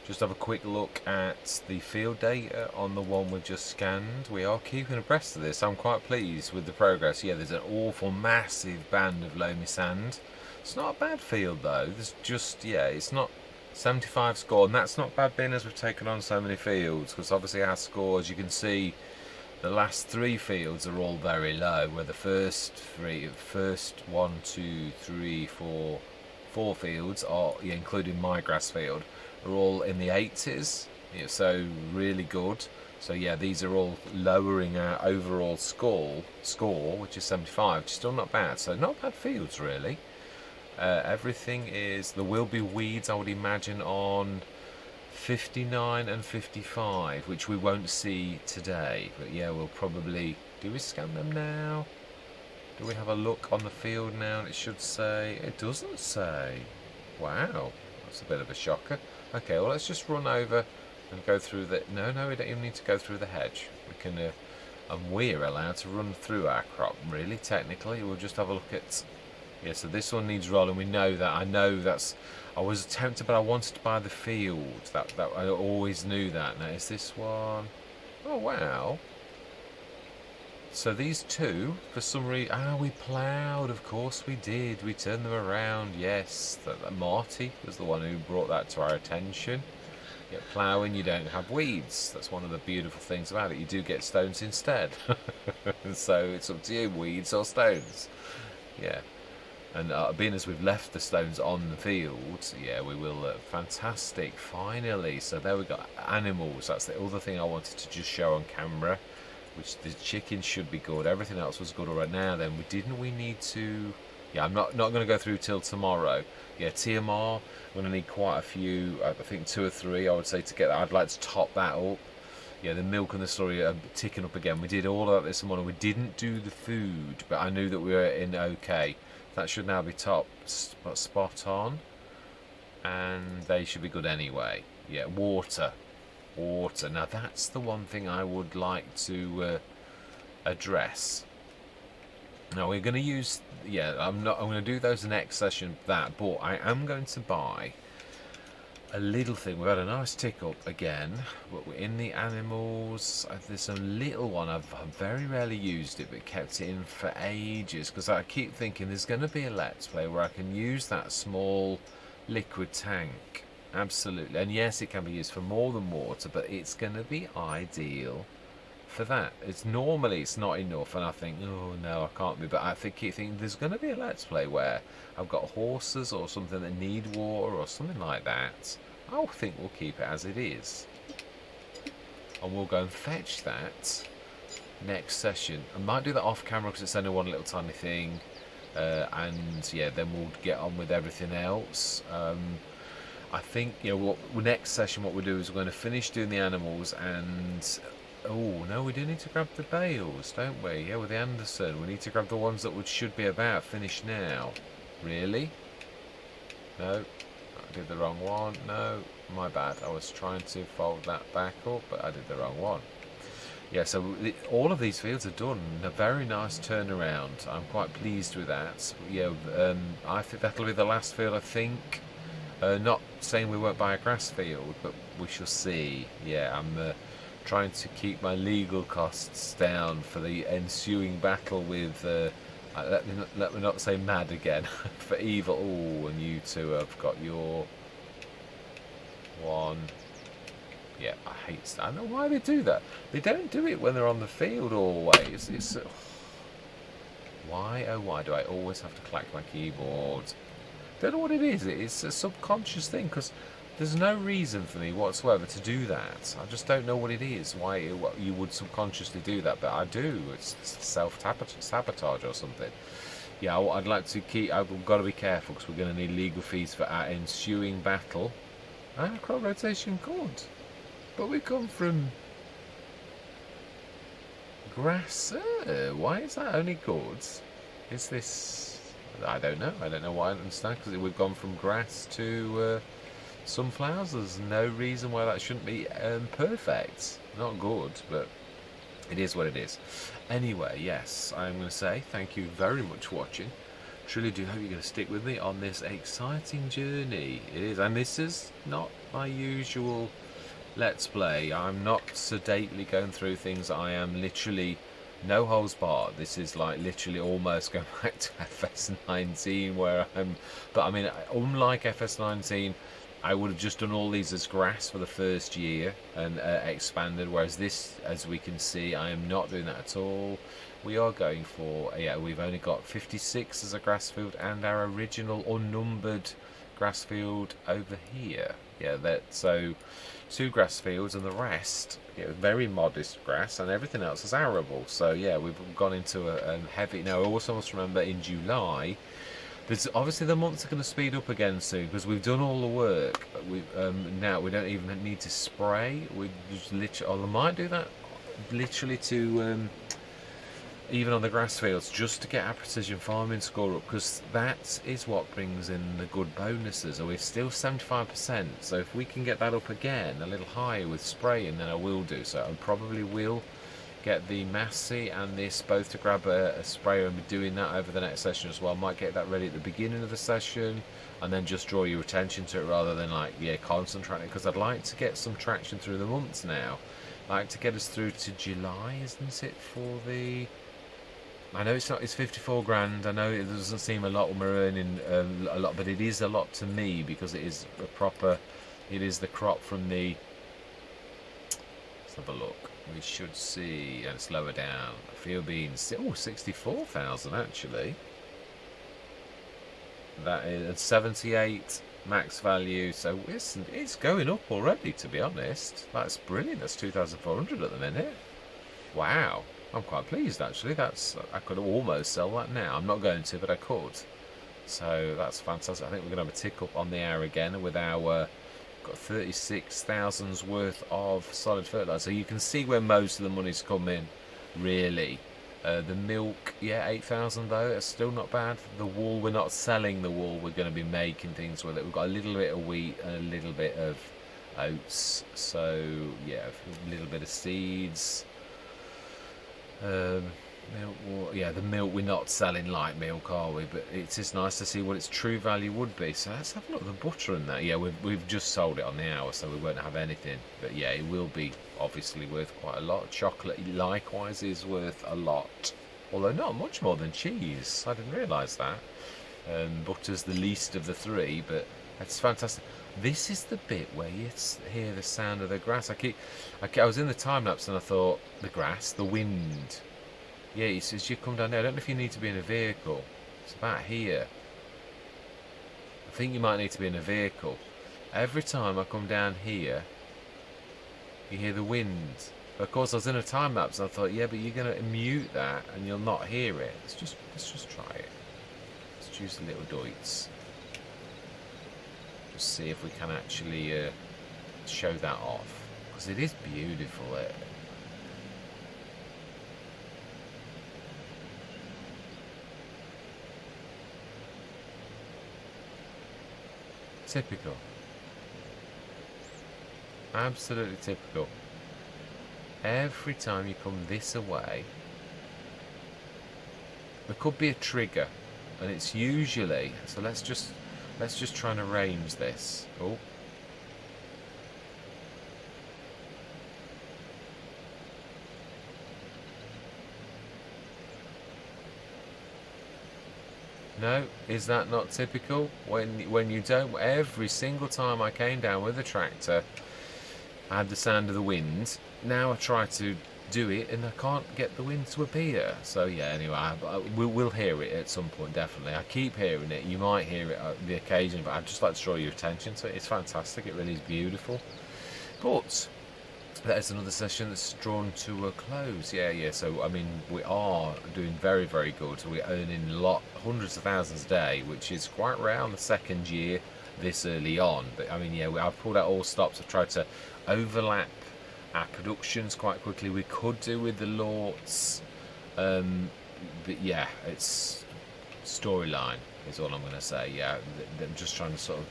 Speaker 3: Just have a quick look at the field data on the one we just scanned. We are keeping abreast of this. I'm quite pleased with the progress. Yeah, there's an awful massive band of loamy sand. It's not a bad field though. There's just, yeah, it's not 75 score, and that's not bad being as we've taken on so many fields, because obviously our scores, you can see the last 3 fields are all very low, where the first 4 fields are, yeah, including my grass field, are all in the 80s, yeah, so really good. So yeah, these are all lowering our overall score, which is 75, which is still not bad. So not bad fields really. Everything is, there will be weeds I would imagine on 59 and 55, which we won't see today, but yeah, we'll probably, do we scan them now? Do we have a look on the field now? And it should say, it doesn't say. Wow, that's a bit of a shocker. Okay, well let's just run over and go through the, no, we don't even need to go through the hedge. We can, and we're allowed to run through our crop, really, technically. We'll just have a look at, yeah, so this one needs rolling. We know that. I know that's, I was tempted, but I wanted to buy the field. That I always knew that. Now, is this one? Oh, wow. So these two, for some reason, we ploughed, of course we did. We turned them around, yes. That Marty was the one who brought that to our attention. Yeah, ploughing, you don't have weeds. That's one of the beautiful things about it. You do get stones instead. So it's up to you, weeds or stones. Yeah. And being as we've left the stones on the field, yeah, we will. Fantastic, finally. So there we go. Animals. That's the other thing I wanted to just show on camera. Which the chickens should be good. Everything else was good already. Now then, we need to. Yeah, I'm not going to go through till tomorrow. Yeah, TMR. I'm going to need quite a few. I think 2 or 3. I would say to get that. I'd like to top that up. Yeah, the milk and the slurry are ticking up again. We did all of that this morning. We didn't do the food, but I knew that we were in okay. That should now be spot on, and they should be good anyway. Yeah, water. Now that's the one thing I would like to address. Now we're going to use, yeah, I'm going to do those next session. But I am going to buy a little thing. We've had a nice tick up again, but we're in the animals. There's a little one. I've very rarely used it, but kept it in for ages because I keep thinking there's going to be a let's play where I can use that small liquid tank. Absolutely, and yes, it can be used for more than water, but it's going to be ideal for that. It's not enough, and I think, oh no, I can't be. But I keep thinking there's going to be a let's play where I've got horses or something that need water or something like that. I think we'll keep it as it is, and we'll go and fetch that next session. I might do that off camera because it's only one little tiny thing, and yeah, then we'll get on with everything else. I think, you know, next session what we'll do is we're going to finish doing the animals, and oh no, we do need to grab the bales, don't we? Yeah, with the Anderson we need to grab the ones that should be about finished now. Really? No, I did the wrong one. No, my bad. I was trying to fold that back up, but I did the wrong one. Yeah, so all of these fields are done. A very nice turnaround. I'm quite pleased with that. Yeah, I think that'll be the last field, I think. Not saying we won't buy a grass field, but we shall see. Yeah, I'm trying to keep my legal costs down for the ensuing battle with, let me not say mad again, for evil. Oh, and you two have got your one. Yeah, I hate. I don't know why they do that. They don't do it when they're on the field always. It's why, oh why do I always have to clack my keyboard? Don't know what it is. It's a subconscious thing because there's no reason for me whatsoever to do that. I just don't know what it is. Why you would subconsciously do that, but I do. It's self-sabotage or something. Yeah, I'd like to keep. I've got to be careful because we're going to need legal fees for our ensuing battle. Crop rotation good, but we come from grass. Why is that only good? Is this? I don't know. I don't know why I understand, because we've gone from grass to sunflowers. There's no reason why that shouldn't be perfect. Not good, but it is what it is. Anyway, yes, I'm going to say thank you very much for watching. Truly do hope you're going to stick with me on this exciting journey. It is, and this is not my usual Let's Play. I'm not sedately going through things. I am literally no holds barred. This is like literally almost going back to FS19 where but I mean, unlike FS19, I would have just done all these as grass for the first year and expanded, whereas this, as we can see, I am not doing that at all. We are going for, yeah, we've only got 56 as a grass field and our original unnumbered grass field over here. Yeah, so 2 grass fields and the rest, yeah, very modest grass, and everything else is arable. So yeah, we've gone into a heavy. Now, I also must remember in July, there's obviously the months are going to speed up again soon because we've done all the work. Now we don't even need to spray. We just literally, I might do that literally to even on the grass fields, just to get our precision farming score up, because that is what brings in the good bonuses. We're still 75%, so if we can get that up again a little higher with spraying, then I will do so. I probably will get the Massey and this both to grab a sprayer and be doing that over the next session as well. I might get that ready at the beginning of the session and then just draw your attention to it rather than like, yeah, concentrating, because I'd like to get some traction through the months now. I'd like to get us through to July, isn't it, for the... I know it's not. It's 54 grand. I know it doesn't seem a lot when we're earning a lot, but it is a lot to me because it is a proper. It is the crop from the. Let's have a look. We should see, and it's lower down. Field beans. Oh, 64,000 actually. That is 78 max value. So it's going up already. To be honest, that's brilliant. That's 2,400 at the minute. Wow. I'm quite pleased actually. I could almost sell that now. I'm not going to, but I could. So that's fantastic. I think we're going to have a tick up on the hour again with our got 36,000's worth of solid fertilizer. So you can see where most of the money's come in, really. The milk, yeah, 8,000 though. It's still not bad. The wool, we're not selling the wool. We're going to be making things with it. We've got a little bit of wheat and a little bit of oats. So yeah, a little bit of seeds. Milk, yeah, the milk, we're not selling light milk, are we? But it's just nice to see what its true value would be. So let's have a look at the butter in that. Yeah, we've just sold it on the hour, so we won't have anything. But yeah, it will be obviously worth quite a lot. Chocolate likewise is worth a lot, although not much more than cheese. I didn't realise that. Butter's the least of the three, but it's fantastic. This is the bit where you hear the sound of the grass. I was in the time lapse and I thought, the grass, the wind. Yeah, he says you come down there. I don't know if you need to be in a vehicle. It's about here. I think you might need to be in a vehicle. Every time I come down here, you hear the wind. But of course, I was in a time lapse and I thought, yeah, but you're going to mute that and you'll not hear it. Let's just try it. Let's use the little doits. Just see if we can actually show that off, because it is beautiful. Typical. Absolutely typical. Every time you come this away, there could be a trigger, and it's usually, so let's just try and arrange this. Oh. No, is that not typical? When you don't, every single time I came down with a tractor, I had the sound of the wind. Now I try to do it and I can't get the wind to appear. So yeah, anyway, we'll hear it at some point, definitely. I keep hearing it. You might hear it on the occasion, but I'd just like to draw your attention to it. It's fantastic. It really is beautiful. But that is another session that's drawn to a close. Yeah. So I mean, we are doing very, very good. We're earning hundreds of thousands a day, which is quite rare on the second year this early on. But I mean, yeah, I've pulled out all stops. I've tried to overlap our productions quite quickly. We could do with the Lords, but yeah, it's storyline is all I'm going to say. Yeah, I'm just trying to sort of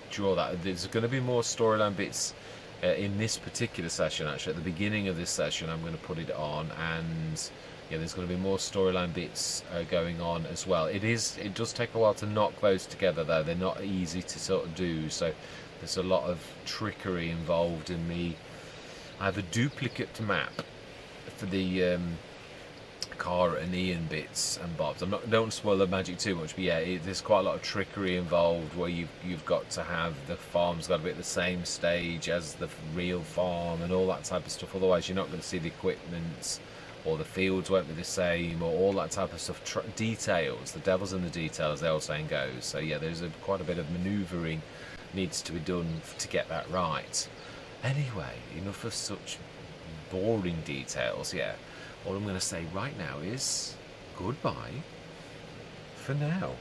Speaker 3: draw that. There's going to be more storyline bits in this particular session. Actually, at the beginning of this session, I'm going to put it on, and yeah, there's going to be more storyline bits going on as well. It does take a while to knock those together though. They're not easy to sort of do, so there's a lot of trickery involved in me. I have a duplicate map for the Cara and Ian bits and bobs. Don't want to spoil the magic too much, but yeah, there's quite a lot of trickery involved where you've got to have the farm's got to be at the same stage as the real farm and all that type of stuff. Otherwise, you're not going to see the equipment, or the fields won't be the same, or all that type of stuff. Details, the devil's in the details, the old saying goes. So yeah, there's quite a bit of manoeuvring needs to be done to get that right. Anyway, enough of such boring details. Yeah, all I'm going to say right now is goodbye for now.